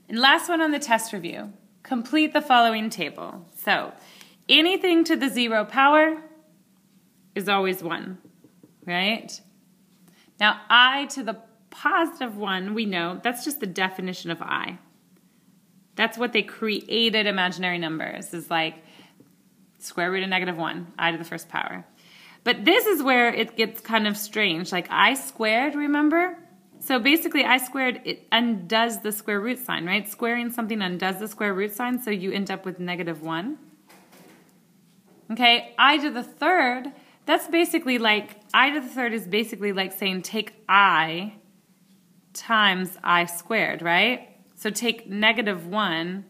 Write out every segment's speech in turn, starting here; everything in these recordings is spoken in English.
And last one on the test review. Complete the following table. So anything to the 0 power is always 1, right? Now I to the positive 1, we know that's just the definition of I. That's what they created imaginary numbers, is like square root of -1, I to the first power. But this is where it gets kind of strange, like I squared, remember? So basically I squared, it undoes the square root sign, right? Squaring something undoes the square root sign, so you end up with -1. Okay, I to the third, that's basically like, I to the third is basically like saying take I times I squared, right? So take -1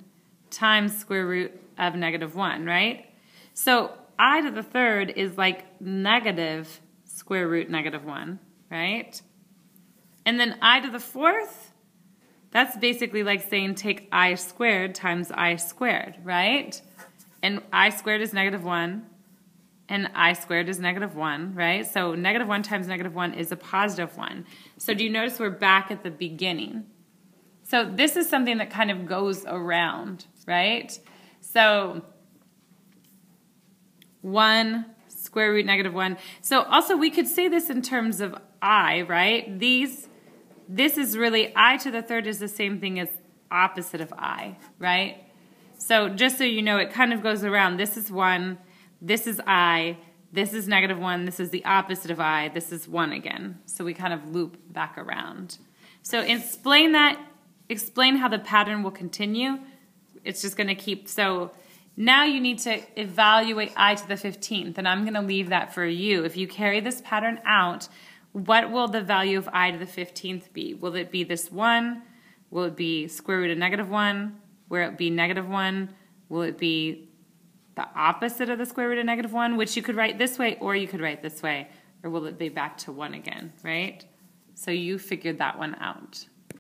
times square root of -1, right? So I to the third is like negative square root -1, right? And then I to the fourth, that's basically like saying take I squared times I squared, right? And I squared is -1, and I squared is -1, right? So -1 times -1 is a positive 1. So do you notice we're back at the beginning? So this is something that kind of goes around, right? So 1 square root -1. So also we could say this in terms of I, right? This is really, I to the third is the same thing as opposite of I, right? So just so you know, it kind of goes around. This is 1, this is I, this is -1, this is the opposite of I, this is 1 again. So we kind of loop back around. So explain that, explain how the pattern will continue. It's just going to keep, so now you need to evaluate I to the 15th, and I'm going to leave that for you. If you carry this pattern out, what will the value of I to the 15th be? Will it be this 1? Will it be square root of -1? Will it be -1? Will it be the opposite of the square root of -1, which you could write this way or you could write this way? Or will it be back to 1 again, right? So you figured that one out.